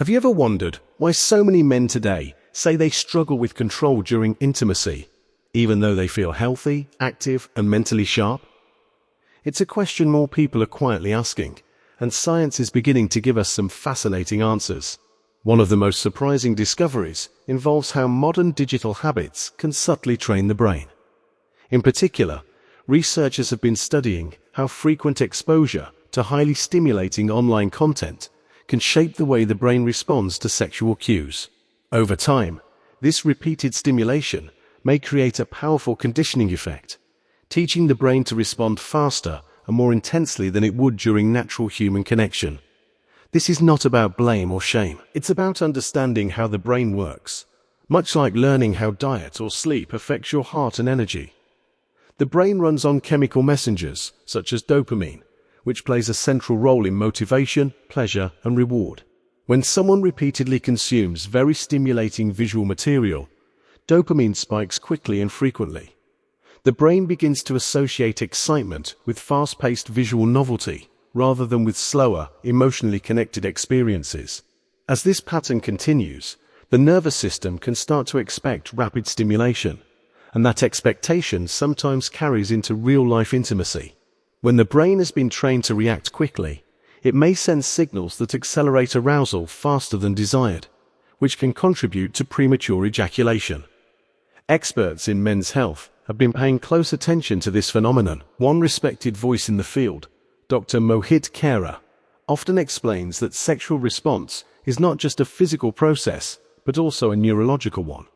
Have you ever wondered why so many men today say they struggle with control during intimacy, even though they feel healthy, active, and mentally sharp? It's a question more people are quietly asking, and science is beginning to give us some fascinating answers. One of the most surprising discoveries involves how modern digital habits can subtly train the brain. In particular, researchers have been studying how frequent exposure to highly stimulating online content can shape the way the brain responds to sexual cues. Over time, this repeated stimulation may create a powerful conditioning effect, teaching the brain to respond faster and more intensely than it would during natural human connection. This is not about blame or shame. It's about understanding how the brain works, much like learning how diet or sleep affects your heart and energy. The brain runs on chemical messengers, such as dopamine, which plays a central role in motivation, pleasure, and reward. When someone repeatedly consumes very stimulating visual material, dopamine spikes quickly and frequently. The brain begins to associate excitement with fast-paced visual novelty, rather than with slower, emotionally connected experiences. As this pattern continues, the nervous system can start to expect rapid stimulation, and that expectation sometimes carries into real-life intimacy. When the brain has been trained to react quickly, it may send signals that accelerate arousal faster than desired, which can contribute to premature ejaculation. Experts in men's health have been paying close attention to this phenomenon. One respected voice in the field, Dr. Mohit Khera, often explains that sexual response is not just a physical process, but also a neurological one.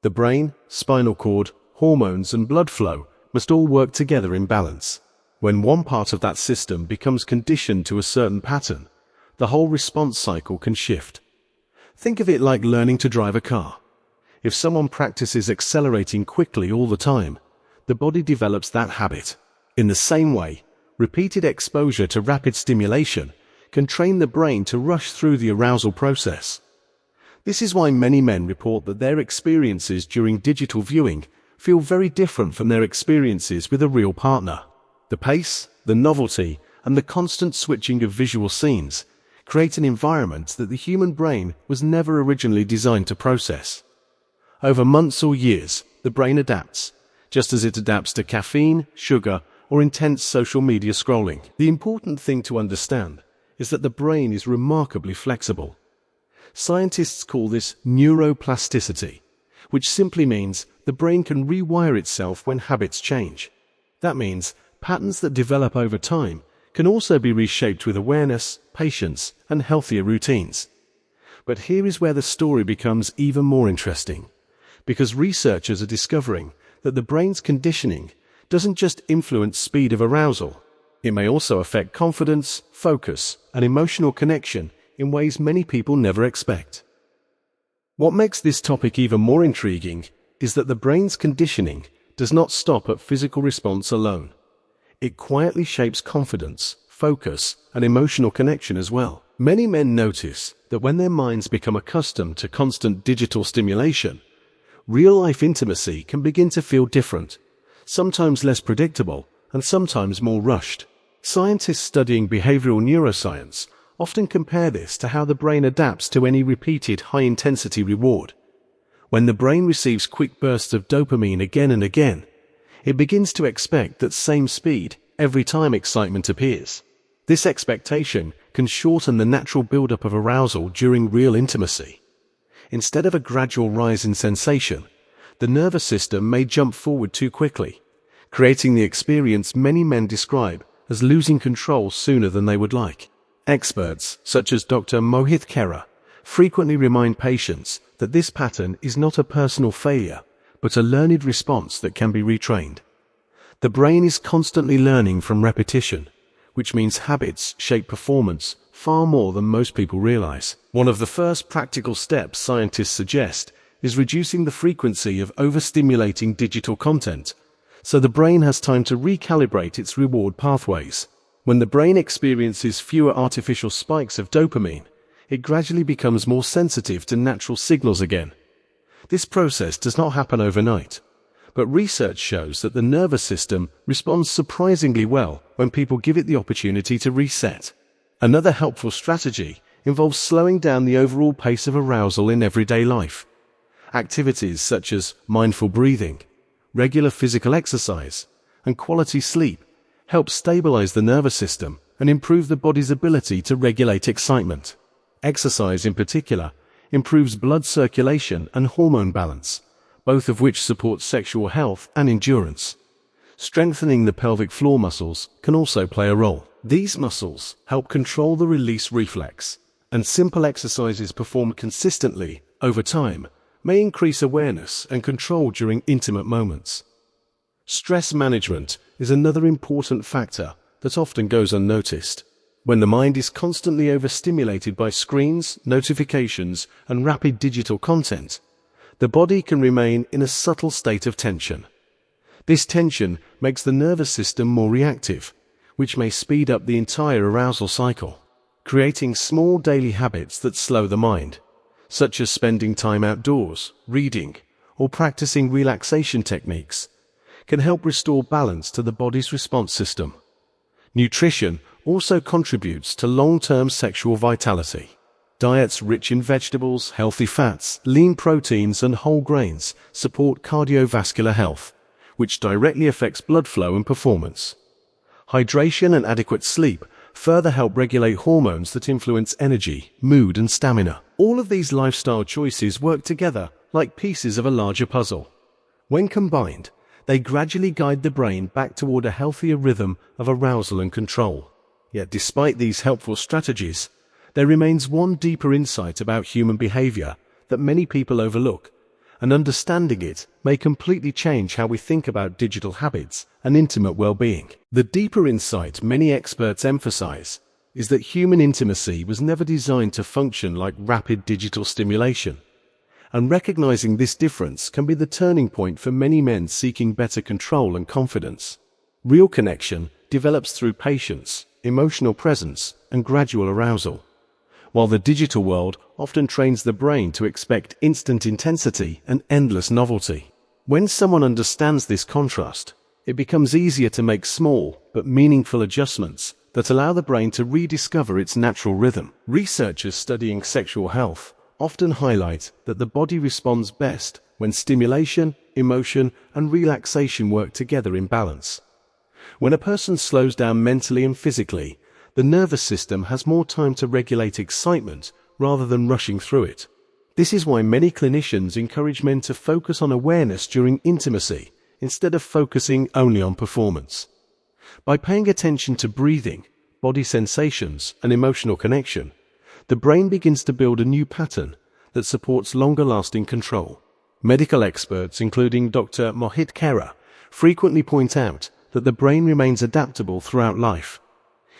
The brain, spinal cord, hormones, and blood flow must all work together in balance. When one part of that system becomes conditioned to a certain pattern, the whole response cycle can shift. Think of it like learning to drive a car. If someone practices accelerating quickly all the time, the body develops that habit. In the same way, repeated exposure to rapid stimulation can train the brain to rush through the arousal process. This is why many men report that their experiences during digital viewing feel very different from their experiences with a real partner. The pace, the novelty, and the constant switching of visual scenes create an environment that the human brain was never originally designed to process. Over months or years, the brain adapts, just as it adapts to caffeine, sugar, or intense social media scrolling. The important thing to understand is that the brain is remarkably flexible. Scientists call this neuroplasticity, which simply means the brain can rewire itself when habits change. That means patterns that develop over time can also be reshaped with awareness, patience, and healthier routines. But here is where the story becomes even more interesting, because researchers are discovering that the brain's conditioning doesn't just influence speed of arousal. It may also affect confidence, focus, and emotional connection in ways many people never expect. What makes this topic even more intriguing is that the brain's conditioning does not stop at physical response alone. It quietly shapes confidence, focus, and emotional connection as well. Many men notice that when their minds become accustomed to constant digital stimulation, real-life intimacy can begin to feel different, sometimes less predictable, and sometimes more rushed. Scientists studying behavioral neuroscience often compare this to how the brain adapts to any repeated high-intensity reward. When the brain receives quick bursts of dopamine again and again, it begins to expect that same speed every time excitement appears. This expectation can shorten the natural buildup of arousal during real intimacy. Instead of a gradual rise in sensation, the nervous system may jump forward too quickly, creating the experience many men describe as losing control sooner than they would like. Experts, such as Dr. Mohit Khera, frequently remind patients that this pattern is not a personal failure, but a learned response that can be retrained. The brain is constantly learning from repetition, which means habits shape performance far more than most people realize. One of the first practical steps scientists suggest is reducing the frequency of overstimulating digital content, so the brain has time to recalibrate its reward pathways. When the brain experiences fewer artificial spikes of dopamine, it gradually becomes more sensitive to natural signals again. This process does not happen overnight, but research shows that the nervous system responds surprisingly well when people give it the opportunity to reset. Another helpful strategy involves slowing down the overall pace of arousal in everyday life. Activities such as mindful breathing, regular physical exercise, and quality sleep help stabilize the nervous system and improve the body's ability to regulate excitement. Exercise, in particular, improves blood circulation and hormone balance, both of which support sexual health and endurance. Strengthening the pelvic floor muscles can also play a role. These muscles help control the release reflex, and simple exercises performed consistently over time may increase awareness and control during intimate moments. Stress management is another important factor that often goes unnoticed. When the mind is constantly overstimulated by screens, notifications, and rapid digital content, the body can remain in a subtle state of tension. This tension makes the nervous system more reactive, which may speed up the entire arousal cycle. Creating small daily habits that slow the mind, such as spending time outdoors, reading, or practicing relaxation techniques, can help restore balance to the body's response system. Nutrition also contributes to long-term sexual vitality. Diets rich in vegetables, healthy fats, lean proteins, and whole grains support cardiovascular health, which directly affects blood flow and performance. Hydration and adequate sleep further help regulate hormones that influence energy, mood, and stamina. All of these lifestyle choices work together like pieces of a larger puzzle. When combined, they gradually guide the brain back toward a healthier rhythm of arousal and control. Yet despite these helpful strategies, there remains one deeper insight about human behavior that many people overlook, and understanding it may completely change how we think about digital habits and intimate well-being. The deeper insight many experts emphasize is that human intimacy was never designed to function like rapid digital stimulation, and recognizing this difference can be the turning point for many men seeking better control and confidence. Real connection develops through patience, emotional presence, and gradual arousal, while the digital world often trains the brain to expect instant intensity and endless novelty. When someone understands this contrast, it becomes easier to make small but meaningful adjustments that allow the brain to rediscover its natural rhythm. Researchers studying sexual health often highlight that the body responds best when stimulation, emotion, and relaxation work together in balance. When a person slows down mentally and physically, the nervous system has more time to regulate excitement rather than rushing through it. This is why many clinicians encourage men to focus on awareness during intimacy instead of focusing only on performance. By paying attention to breathing, body sensations, and emotional connection, the brain begins to build a new pattern that supports longer-lasting control. Medical experts, including Dr. Mohit Khera, frequently point out that the brain remains adaptable throughout life.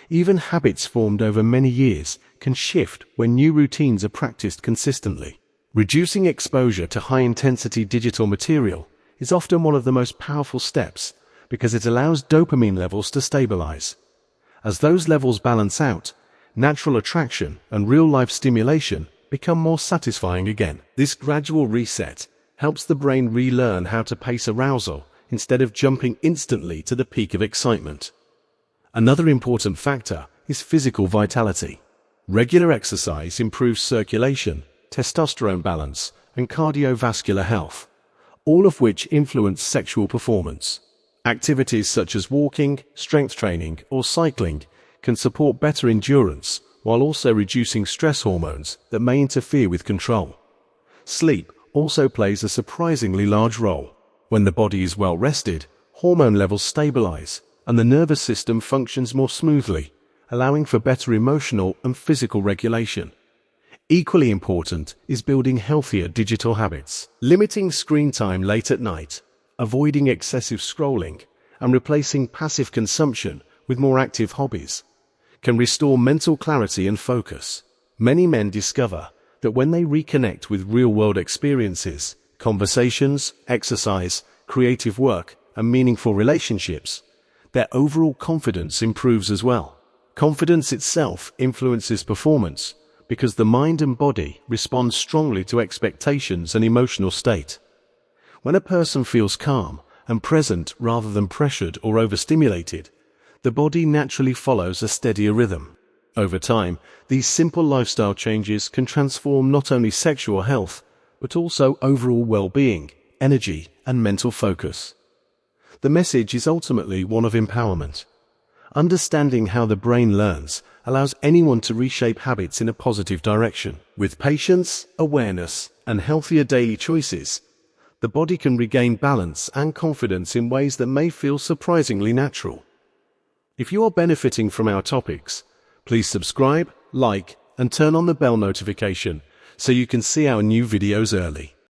Even habits formed over many years can shift when new routines are practiced consistently. Reducing exposure to high-intensity digital material is often one of the most powerful steps because it allows dopamine levels to stabilize. As those levels balance out, natural attraction and real-life stimulation become more satisfying again. This gradual reset helps the brain relearn how to pace arousal instead of jumping instantly to the peak of excitement. Another important factor is physical vitality. Regular exercise improves circulation, testosterone balance, and cardiovascular health, all of which influence sexual performance. Activities such as walking, strength training, or cycling can support better endurance while also reducing stress hormones that may interfere with control. Sleep also plays a surprisingly large role. When the body is well rested, hormone levels stabilize, and the nervous system functions more smoothly, allowing for better emotional and physical regulation. Equally important is building healthier digital habits. Limiting screen time late at night, avoiding excessive scrolling, and replacing passive consumption with more active hobbies can restore mental clarity and focus. Many men discover that when they reconnect with real-world experiences, conversations, exercise, creative work, and meaningful relationships, their overall confidence improves as well. Confidence itself influences performance because the mind and body respond strongly to expectations and emotional state. When a person feels calm and present rather than pressured or overstimulated, the body naturally follows a steadier rhythm. Over time, these simple lifestyle changes can transform not only sexual health, but also overall well-being, energy, and mental focus. The message is ultimately one of empowerment. Understanding how the brain learns allows anyone to reshape habits in a positive direction. With patience, awareness, and healthier daily choices, the body can regain balance and confidence in ways that may feel surprisingly natural. If you are benefiting from our topics, please subscribe, like, and turn on the bell notification so you can see our new videos early.